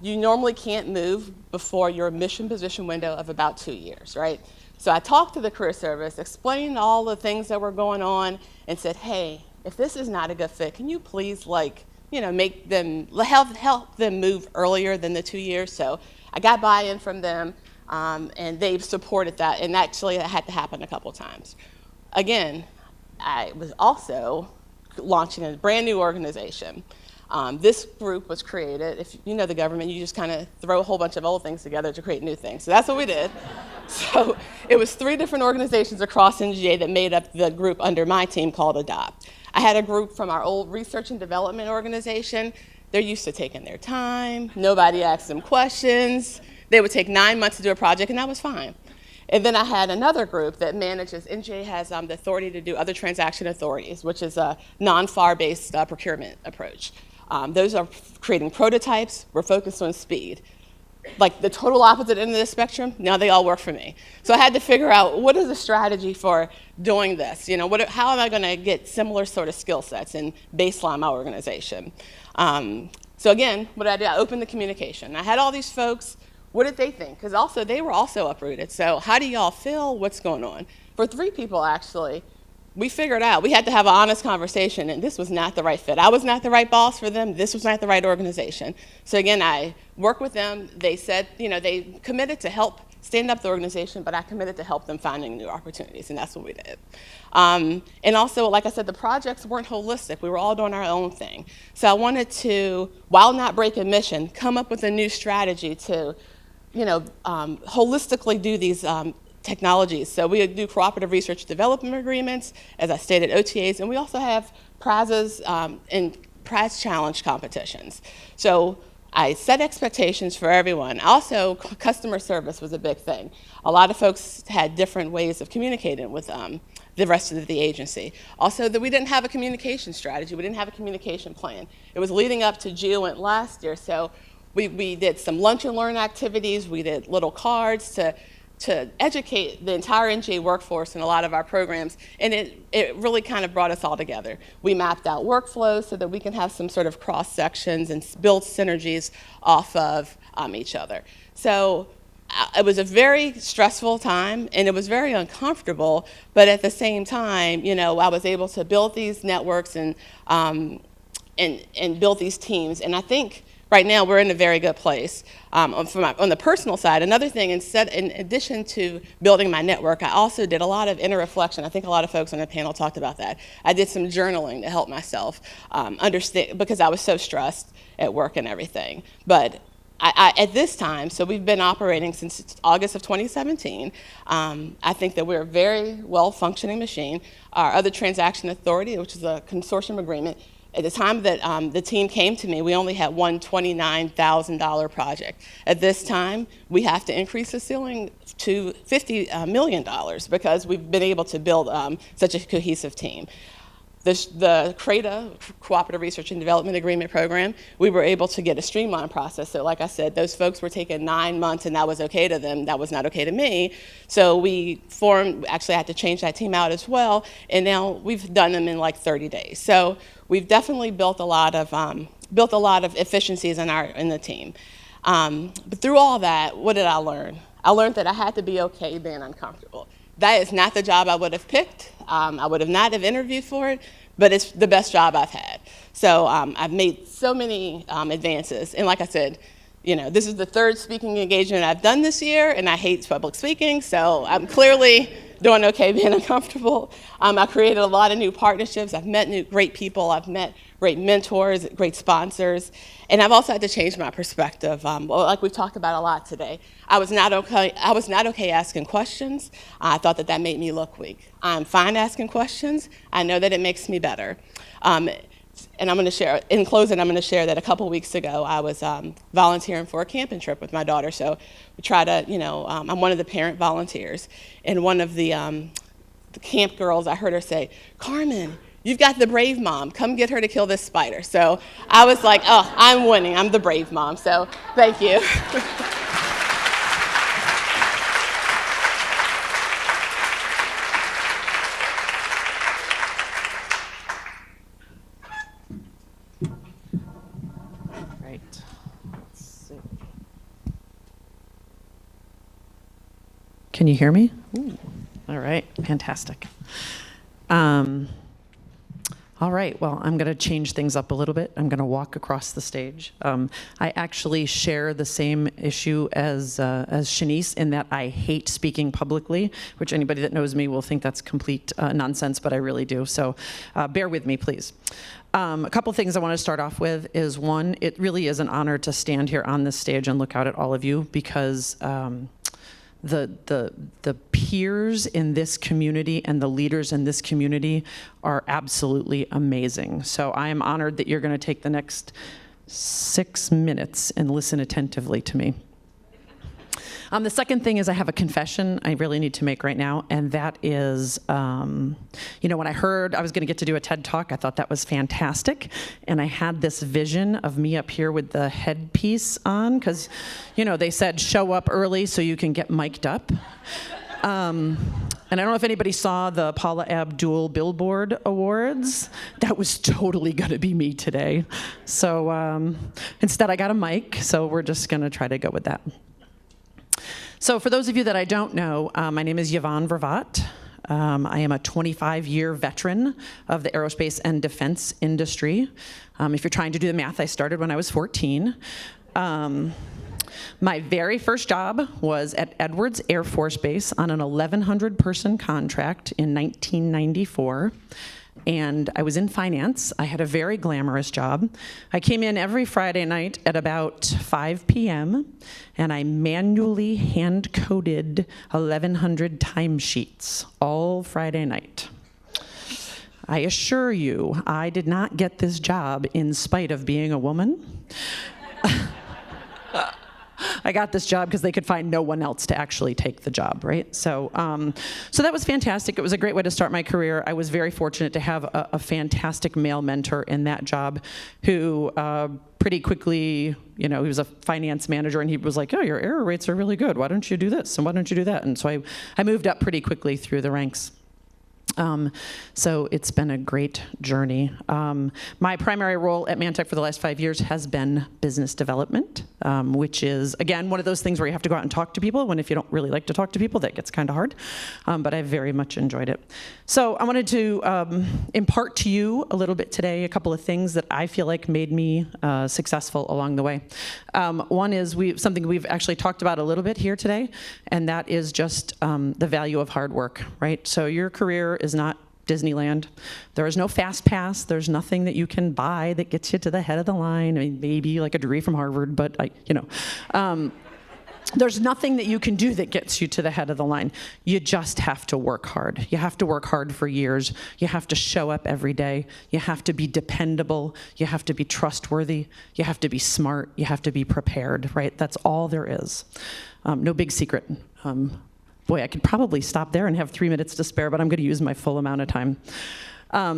You normally can't move before your mission position window of about 2 years, right? So I talked to the career service, explained all the things that were going on, and said, hey, if this is not a good fit, can you please make them, help them move earlier than the 2 years? So I got buy-in from them, and they've supported that, and actually that had to happen a couple times. Again, I was also launching a brand new organization. This group was created, if you know the government, you just kind of throw a whole bunch of old things together to create new things. So that's what we did. So it was 3 different organizations across NGA that made up the group under my team called ADOPT. I had a group from our old research and development organization. They're used to taking their time. Nobody asked them questions. They would take 9 months to do a project, and that was fine. And then I had another group that manages, NGA has the authority to do other transaction authorities, which is a non-FAR-based procurement approach. Those are creating prototypes. We're focused on speed. like the total opposite end of the spectrum, now they all work for me. So I had to figure out what is the strategy for doing this? You know, how am I going to get similar sort of skill sets and baseline my organization? So again, what I did, I opened the communication. I had all these folks. What did they think? Because also they were also uprooted. So how do y'all feel? What's going on? For 3 people, actually, we figured out we had to have an honest conversation, and this was not the right fit. I was not the right boss for them. This was not the right organization. So again, I worked with them. They said, you know, they committed to help stand up the organization, but I committed to help them finding new opportunities, and that's what we did. And also, like I said, the projects weren't holistic. We were all doing our own thing. So I wanted to, while not breaking mission, come up with a new strategy to, you know, holistically do these technologies. So we do cooperative research development agreements, as I stated, OTAs, and we also have prizes and prize challenge competitions. So I set expectations for everyone. Also, customer service was a big thing. A lot of folks had different ways of communicating with the rest of the agency. Also, that we didn't have a communication strategy. We didn't have a communication plan. It was leading up to GEOINT last year, so we did some lunch and learn activities. We did little cards to educate the entire NGA workforce in a lot of our programs, and it really kind of brought us all together. We mapped out workflows so that we can have some sort of cross sections and build synergies off of each other. So it was a very stressful time, and it was very uncomfortable, but at the same time, you know, I was able to build these networks and build these teams, and I think right now we're in a very good place. On the personal side, another thing, in addition to building my network, I also did a lot of inner reflection. I think a lot of folks on the panel talked about that. I did some journaling to help myself understand, because I was so stressed at work and everything. But at this time, so we've been operating since August of 2017. I think that we're a very well-functioning machine. Our other transaction authority, which is a consortium agreement, at the time that the team came to me, we only had one $29,000 project. At this time, we have to increase the ceiling to $50 million because we've been able to build such a cohesive team. The CRADA, Cooperative Research and Development Agreement Program, we were able to get a streamlined process. So like I said, those folks were taking 9 months, and that was okay to them. That was not okay to me. So we actually had to change that team out as well, and now we've done them in like 30 days. So we've definitely built a lot of efficiencies in the team. But through all that, what did I learn? I learned that I had to be okay being uncomfortable. That is not the job I would have picked. I would have not have interviewed for it, but it's the best job I've had. So I've made so many advances. And like I said, you know, this is the 3rd speaking engagement I've done this year, and I hate public speaking, so I'm clearly doing okay being uncomfortable. I created a lot of new partnerships. I've met great people. I've met great mentors, great sponsors, and I've also had to change my perspective. Like we've talked about a lot today, I was not okay asking questions. I thought that made me look weak. I'm fine asking questions. I know that it makes me better. And I'm going to share, in closing, I'm going to share that a couple weeks ago I was volunteering for a camping trip with my daughter. So we try to, you know, I'm one of the parent volunteers. And one of the camp girls, I heard her say, "Carmen, you've got the brave mom. Come get her to kill this spider." So I was like, oh, I'm winning. I'm the brave mom. So thank you. Can you hear me? Ooh. All right, fantastic. All right, well, I'm going to change things up a little bit. I'm going to walk across the stage. I actually share the same issue as Shenice in that I hate speaking publicly, which anybody that knows me will think that's complete nonsense, but I really do. So bear with me, please. A couple things I want to start off with is, one, it really is an honor to stand here on this stage and look out at all of you, because the peers in this community and the leaders in this community are absolutely amazing. So I am honored that you're going to take the next 6 minutes and listen attentively to me. The second thing is I have a confession I really need to make right now, and that is, when I heard I was going to get to do a TED Talk, I thought that was fantastic, and I had this vision of me up here with the headpiece on, because, they said show up early so you can get mic'd up. And I don't know if anybody saw the Paula Abdul Billboard Awards. That was totally going to be me today. So instead I got a mic, so we're just going to try to go with that. So for those of you that I don't know, my name is Yvonne Vervet. I am a 25-year veteran of the aerospace and defense industry. If you're trying to do the math, I started when I was 14. My very first job was at Edwards Air Force Base on an 1,100-person contract in 1994, and I was in finance. I had a very glamorous job. I came in every Friday night at about 5 p.m., and I manually hand-coded 1,100 timesheets all Friday night. I assure you, I did not get this job in spite of being a woman. I got this job because they could find no one else to actually take the job, right? So that was fantastic. It was a great way to start my career. I was very fortunate to have a fantastic male mentor in that job who pretty quickly, he was a finance manager, and he was like, oh, your error rates are really good. Why don't you do this, and why don't you do that? And so I moved up pretty quickly through the ranks. So it's been a great journey. My primary role at ManTech for the last 5 years has been business development, which is, again, one of those things where you have to go out and talk to people, when if you don't really like to talk to people, that gets kind of hard. But I very much enjoyed it. So I wanted to impart to you a little bit today a couple of things that I feel like made me successful along the way. One is something we've actually talked about a little bit here today, and that is just the value of hard work, right? So your career is not Disneyland. There is no fast pass. There's nothing that you can buy that gets you to the head of the line. I mean, maybe like a degree from Harvard, but there's nothing that you can do that gets you to the head of the line. You just have to work hard. You have to work hard for years. You have to show up every day. You have to be dependable. You have to be trustworthy. You have to be smart. You have to be prepared, right? That's all there is. No big secret. Boy, I could probably stop there and have 3 minutes to spare, but I'm going to use my full amount of time. Oh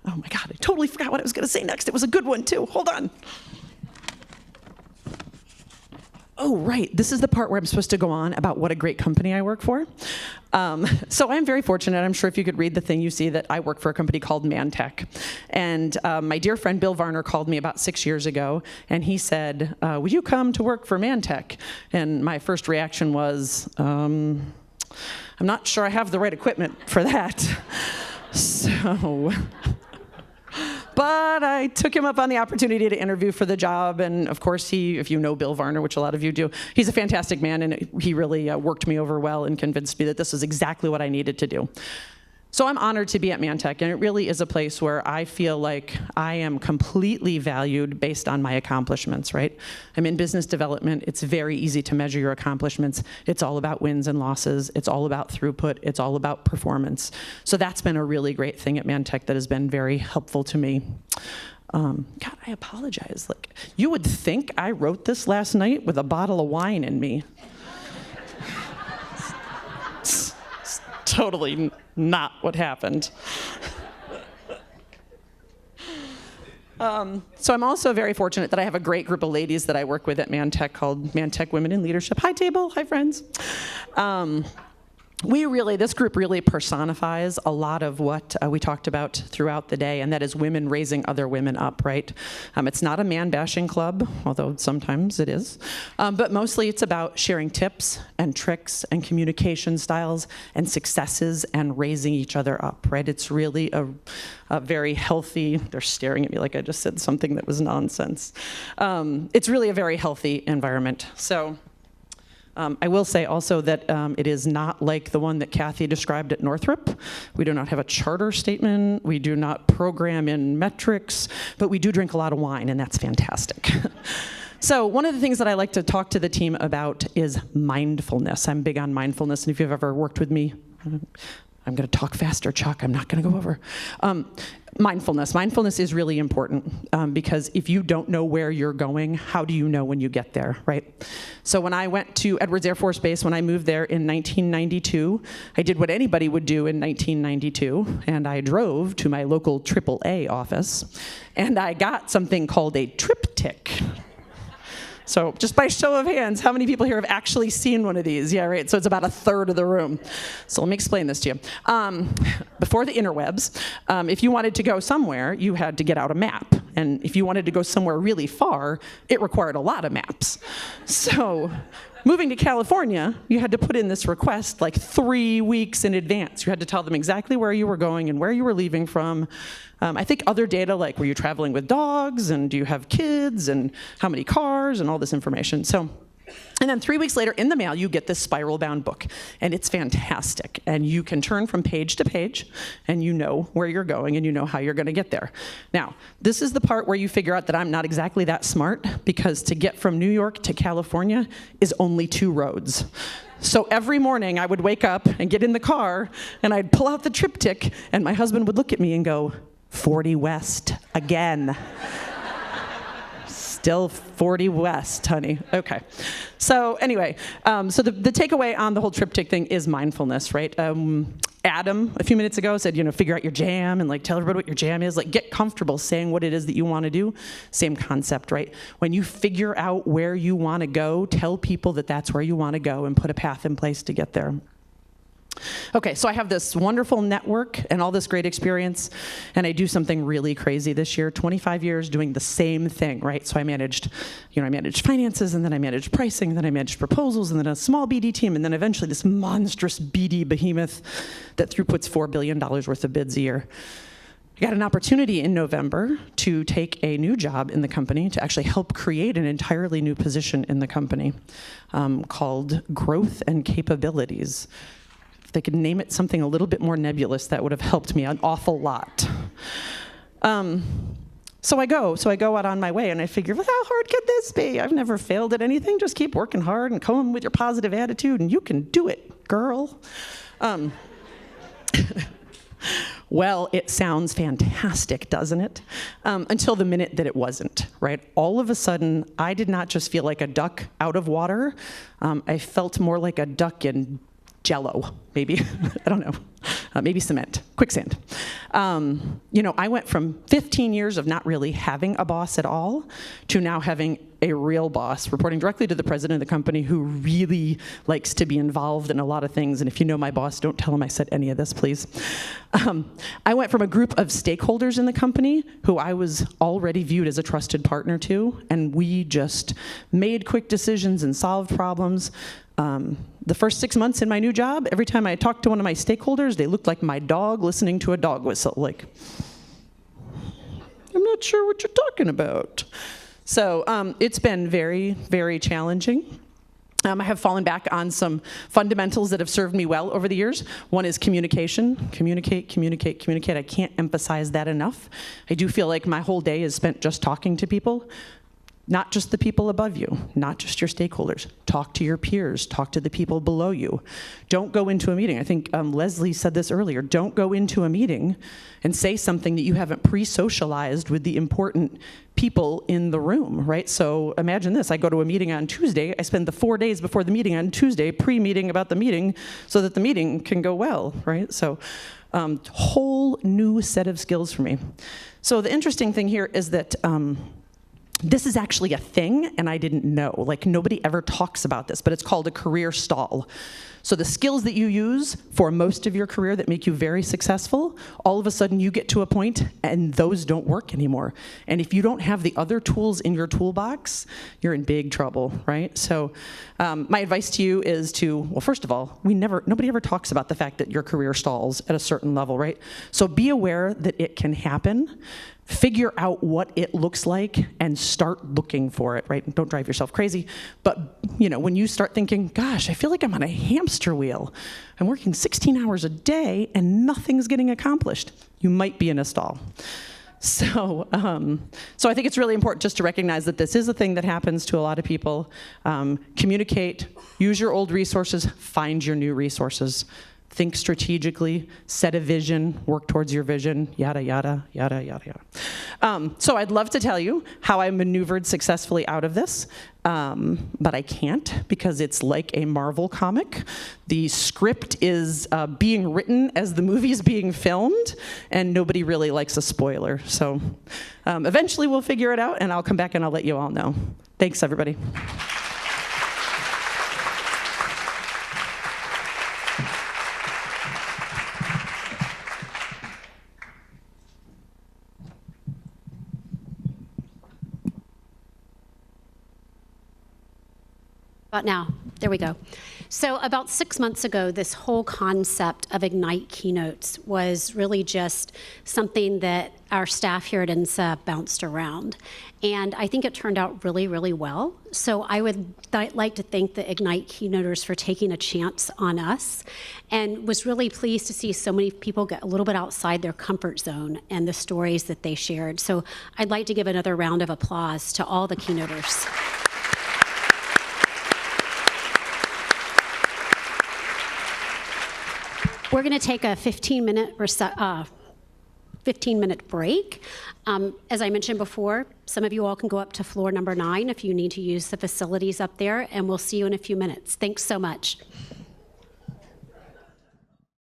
my God, I totally forgot what I was going to say next. It was a good one, too. Hold on. Oh, right. This is the part where I'm supposed to go on about what a great company I work for. So I'm very fortunate. I'm sure if you could read the thing, you see that I work for a company called ManTech. And my dear friend Bill Varner called me about 6 years ago, and he said, would you come to work for ManTech? And my first reaction was, I'm not sure I have the right equipment for that. But I took him up on the opportunity to interview for the job, and of course if you know Bill Varner, which a lot of you do, he's a fantastic man, and he really worked me over well and convinced me that this was exactly what I needed to do. So I'm honored to be at ManTech, and it really is a place where I feel like I am completely valued based on my accomplishments, right? I'm in business development. It's very easy to measure your accomplishments. It's all about wins and losses. It's all about throughput. It's all about performance. So that's been a really great thing at ManTech that has been very helpful to me. God, I apologize. Like, you would think I wrote this last night with a bottle of wine in me. It's totally not what happened. So I'm also very fortunate that I have a great group of ladies that I work with at ManTech called ManTech Women in Leadership. Hi, table. Hi, friends. This group really personifies a lot of what we talked about throughout the day, and that is women raising other women up, right? It's not a man-bashing club, although sometimes it is, but mostly it's about sharing tips and tricks and communication styles and successes and raising each other up, right? It's really a very healthy, they're staring at me like I just said something that was nonsense. It's really a very healthy environment. So. I will say also that it is not like the one that Kathy described at Northrop. We do not have a charter statement. We do not program in metrics, but we do drink a lot of wine, and that's fantastic. So one of the things that I like to talk to the team about is mindfulness. I'm big on mindfulness, and if you've ever worked with me, I'm going to talk faster, Chuck. I'm not going to go over. Mindfulness. Mindfulness is really important because if you don't know where you're going, how do you know when you get there, right? So when I went to Edwards Air Force Base, when I moved there in 1992, I did what anybody would do in 1992, and I drove to my local AAA office, and I got something called a triptych. So just by show of hands, how many people here have actually seen one of these? Yeah, right, so it's about a third of the room. So let me explain this to you. Before the interwebs, if you wanted to go somewhere, you had to get out a map. And if you wanted to go somewhere really far, it required a lot of maps. So moving to California, you had to put in this request like 3 weeks in advance. You had to tell them exactly where you were going and where you were leaving from. I think other data like were you traveling with dogs and do you have kids and how many cars and all this information. And then 3 weeks later in the mail, you get this spiral bound book, and it's fantastic. And you can turn from page to page, and you know where you're going, and you know how you're gonna get there. Now, this is the part where you figure out that I'm not exactly that smart, because to get from New York to California is only 2 roads. So every morning I would wake up and get in the car, and I'd pull out the triptych, and my husband would look at me and go, 40 west again. Still 40 west, honey. Okay. So anyway, so the takeaway on the whole triptych thing is mindfulness, right? Adam, a few minutes ago, said, figure out your jam and tell everybody what your jam is. Get comfortable saying what it is that you want to do. Same concept, right? When you figure out where you want to go, tell people that that's where you want to go and put a path in place to get there. Okay, so I have this wonderful network and all this great experience, and I do something really crazy this year, 25 years doing the same thing, right? So I managed finances, and then I managed pricing, and then I managed proposals, and then a small BD team, and then eventually this monstrous BD behemoth that throughputs $4 billion worth of bids a year. I got an opportunity in November to take a new job in the company to actually help create an entirely new position in the company called Growth and Capabilities. If they could name it something a little bit more nebulous, that would have helped me an awful lot. So I go out on my way, and I figure, well, how hard could this be? I've never failed at anything. Just keep working hard and come with your positive attitude, and you can do it, girl. Well, it sounds fantastic, doesn't it? Until the minute that it wasn't, right? All of a sudden, I did not just feel like a duck out of water. I felt more like a duck in Jello, maybe. I don't know. Maybe cement, quicksand. I went from 15 years of not really having a boss at all to now having a real boss, reporting directly to the president of the company, who really likes to be involved in a lot of things. And if you know my boss, don't tell him I said any of this, please. I went from a group of stakeholders in the company who I was already viewed as a trusted partner to, and we just made quick decisions and solved problems. The first 6 months in my new job, every time I talked to one of my stakeholders, they looked like my dog listening to a dog whistle, I'm not sure what you're talking about. So it's been very, very challenging. I have fallen back on some fundamentals that have served me well over the years. One is communication. Communicate. I can't emphasize that enough. I do feel like my whole day is spent just talking to people. Not just the people above you, not just your stakeholders. Talk to your peers, talk to the people below you. Don't go into a meeting. I think Leslie said this earlier. Don't go into a meeting and say something that you haven't pre-socialized with the important people in the room, right? So imagine this. I go to a meeting on Tuesday. I spend the 4 days before the meeting on Tuesday pre-meeting about the meeting so that the meeting can go well, right? So whole new set of skills for me. So the interesting thing here is that this is actually a thing, and I didn't know. Nobody ever talks about this, but it's called a career stall. So the skills that you use for most of your career that make you very successful, all of a sudden you get to a point and those don't work anymore. And if you don't have the other tools in your toolbox, you're in big trouble, right? So my advice to you is well, first of all, nobody ever talks about the fact that your career stalls at a certain level, right? So be aware that it can happen. Figure out what it looks like and start looking for it, right? Don't drive yourself crazy. But, when you start thinking, gosh, I feel like I'm on a hamster wheel. I'm working 16 hours a day and nothing's getting accomplished. You might be in a stall. So I think it's really important just to recognize that this is a thing that happens to a lot of people. Communicate, use your old resources, find your new resources. think strategically, set a vision, work towards your vision, yada, yada, yada, yada, yada. So I'd love to tell you how I maneuvered successfully out of this, but I can't because it's like a Marvel comic. The script is being written as the movie's being filmed, and nobody really likes a spoiler. So eventually we'll figure it out, and I'll come back and I'll let you all know. Thanks, everybody. Now, there we go. So about 6 months ago, this whole concept of Ignite keynotes was really just something that our staff here at INSA bounced around. And I think it turned out really, really well. So I would like to thank the Ignite keynoters for taking a chance on us, and was really pleased to see so many people get a little bit outside their comfort zone and the stories that they shared. So I'd like to give another round of applause to all the keynoters. We're going to take a 15-minute break. As I mentioned before, some of you all can go up to floor number 9 if you need to use the facilities up there, and we'll see you in a few minutes. Thanks so much.